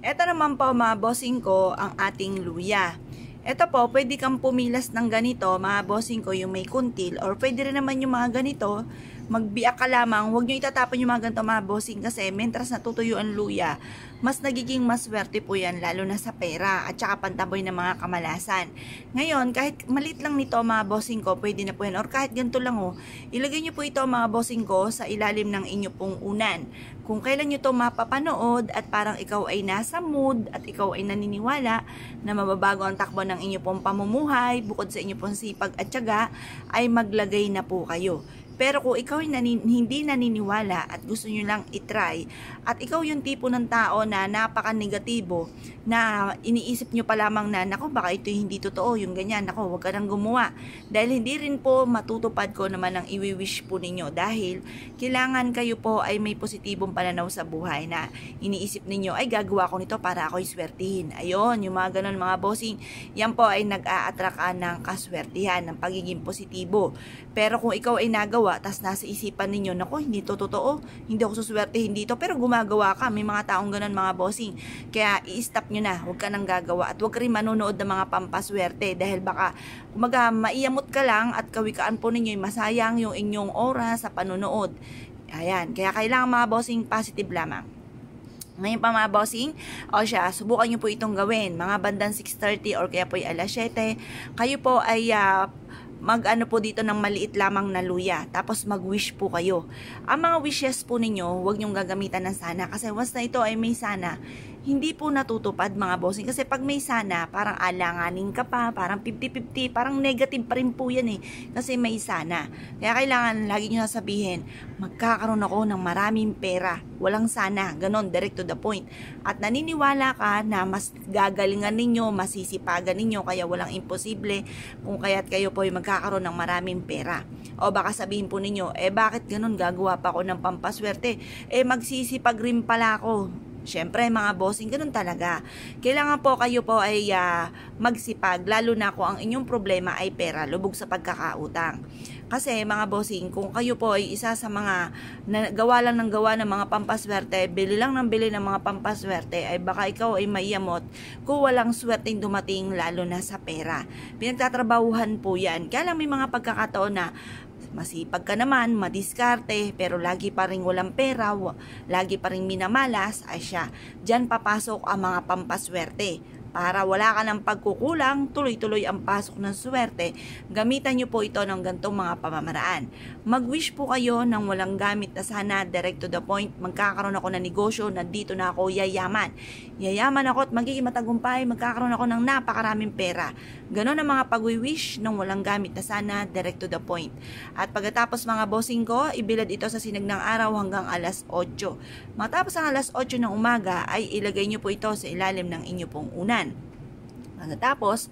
Ito naman po mga bossing ko, ang ating luya. Ito po, pwede kang pumilas ng ganito, mga bossing ko, yung may kuntil. Or pwede rin naman yung mga ganito, magbiak ka lamang. Huwag nyo itatapon yung mga ganito mga bossing kasi mentras natutuyo ang luya, mas nagiging maswerte po yan lalo na sa pera at saka pantaboy ng mga kamalasan. Ngayon, kahit malit lang nito mga bossing ko, pwede na po yan. Or kahit ganito lang ilagay nyo po ito mga bossing ko sa ilalim ng inyo pong unan. Kung kailan nyo to mapapanood at parang ikaw ay nasa mood at ikaw ay naniniwala na mababago ang takbo ng inyo pong pamumuhay bukod sa inyo pong sipag at tiyaga, ay maglagay na po kayo. Pero kung ikaw ay hindi naniniwala at gusto nyo lang itry, at ikaw yung tipo ng tao na napaka-negatibo, na iniisip nyo pa lamang na, nako baka ito hindi totoo, yung ganyan, nako wag ka nang gumawa. Dahil hindi rin po matutupad ko naman ang iwi-wish po ninyo. Dahil kailangan kayo po ay may positibong pananaw sa buhay na iniisip ninyo, ay gagawa ko nito para ako'y swertihin. Ayun, yung mga ganun mga bossing, yan po ay nag-a-attract ng kaswertihan, ng pagiging positibo. Pero kung ikaw ay nagawa, tas nasa isipan ninyo, nako hindi to totoo, hindi ako suswerte, hindi to, pero gumagawa ka, may mga taong ganun mga bossing. Kaya i-stop nyo na, huwag ka nang gagawa at huwag ka rin manonood ng mga pampaswerte dahil baka kumaga maiyamot ka lang at kawikaan po ninyo, masayang yung inyong oras sa panonood. Ayan, kaya kailangan mga bossing positive lamang. Ngayon pa mga bossing, o siya, subukan nyo po itong gawin, mga bandang 6:30 or kaya po ay alas 7, kayo po ay mag-ano po dito ng maliit lamang na luya. Tapos mag-wish po kayo. Ang mga wishes po ninyo, huwag nyong gagamitan ng sana. Kasi once na ito ay may sana, hindi po natutupad mga bossing. Kasi pag may sana, parang alanganin ka pa, parang 50-50, parang negative pa rin po yan kasi may sana. Kaya kailangan lagi nyo sasabihin, magkakaroon ako ng maraming pera. Walang sana. Ganon, direct to the point. At naniniwala ka na mas gagalingan ninyo, masisipagan ninyo, kaya walang imposible kung kaya't kayo po ay magkakaroon ng maraming pera. O baka sabihin po ninyo, bakit ganun, gagawa pa ako ng pampaswerte? Magsisipag rin pala ako. Siyempre mga bossing, ganun talaga. Kailangan po kayo po ay magsipag, lalo na kung ang inyong problema ay pera, lubog sa pagkakautang. Kasi mga bossing, kung kayo po ay isa sa mga gawa lang ng gawa ng mga pampaswerte, bili lang ng bili ng mga pampaswerte, ay baka ikaw ay maiyamot kung walang swerteng dumating lalo na sa pera. Pinagtatrabahuhan po yan. Kaya lang may mga pagkakataon na masipag ka naman, madiskarte, pero lagi pa rin walang pera, lagi pa rin minamalas, ay siya, dyan papasok ang mga pampaswerte. Para wala ka ng pagkukulang, tuloy-tuloy ang pasok ng swerte, gamitan nyo po ito ng gantong mga pamamaraan. Mag-wish po kayo ng walang gamit na sana, direct to the point, magkakaroon ako ng negosyo, nandito na ako, yayaman. Yayaman ako at magiging matagumpay, magkakaroon ako ng napakaraming pera. Ganon ang mga pag-wish ng walang gamit na sana, direct to the point. At pagkatapos mga bossing ko, ibilad ito sa sinag ng araw hanggang alas 8. Matapos ang alas 8 ng umaga, ay ilagay nyo po ito sa ilalim ng inyo pong unan. Tapos,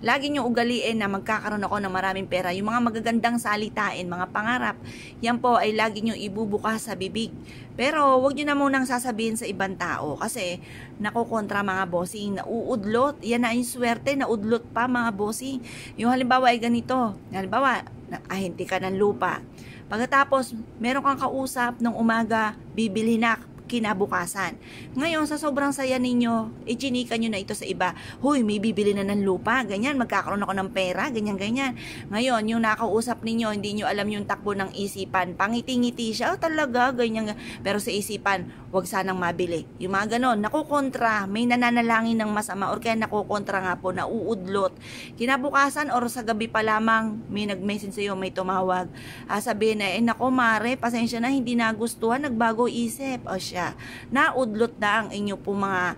lagi nyo ugaliin na magkakaroon ako ng maraming pera. Yung mga magagandang salitain, mga pangarap, yan po ay lagi nyo ibubukas sa bibig. Pero, wag nyo na munang sasabihin sa ibang tao kasi nakukontra mga bossing, nauudlot. Yan na yung swerte, naudlot pa mga bossing. Yung halimbawa ay ganito. Halimbawa, ahente ka ng lupa. Pagkatapos, meron kang kausap ng umaga, bibili na kinabukasan. Ngayon, sa sobrang saya ninyo, ichinika nyo na ito sa iba. Huy, may bibili na ng lupa, ganyan, magkakaroon ako ng pera, ganyan. Ngayon, yung nakausap ninyo, hindi nyo alam yung takbo ng isipan. Pangiti-ngiti siya, talaga, ganyan. Pero sa isipan, wag sanang mabili. Yung mga ganon, nakukontra, may nananalangin ng masama, or kaya nakukontra nga po, nauudlot. Kinabukasan, or sa gabi pa lamang, may nag-message sa'yo, may tumawag. Sabihin na, nako mare, pasensya na, hindi nagustuhan, nagbago isip. O siya, naudlot na ang inyo po mga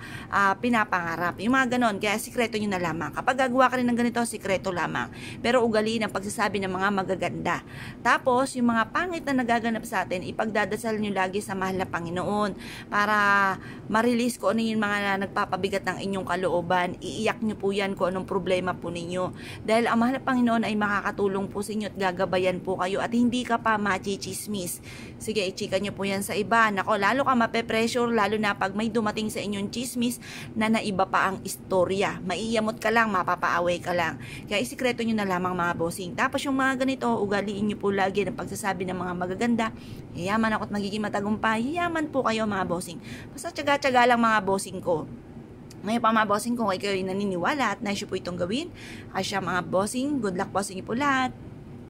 pinapangarap. Yung mga ganon, kaya sikreto nyo na lamang. Kapag gagawa ka rin ng ganito, sikreto lamang. Pero ugaliin ang pagsasabi ng mga magaganda. Tapos, yung mga pangit na nagaganap sa atin, ipagdadasal nyo lagi sa mahal na Panginoon para ma-release ko ano yung mga nagpapabigat ng inyong kalooban. Iiyak nyo po yan kung anong problema po ninyo. Dahil ang mahal na Panginoon ay makakatulong po sa inyo at gagabayan po kayo at hindi ka pa machichismis. Sige, ichika nyo po yan sa iba. Nako, lalo ka mape-pressure, lalo na pag may dumating sa inyong chismis na naiba pa ang istorya. Maiyamot ka lang, mapapaaway ka lang. Kaya isikreto nyo na lamang mga bossing. Tapos yung mga ganito, ugaliin nyo po lagi ng pagsasabi ng mga magaganda. Yayaman ako at magiging matagumpay. Yayaman po kayo mga bossing. Basta tsaga-tsaga lang mga bossing ko. Ngayon pa mga bossing, kung kayo naniniwala at naisyo po itong gawin, asya mga bossing, good luck po sa inyo po lahat.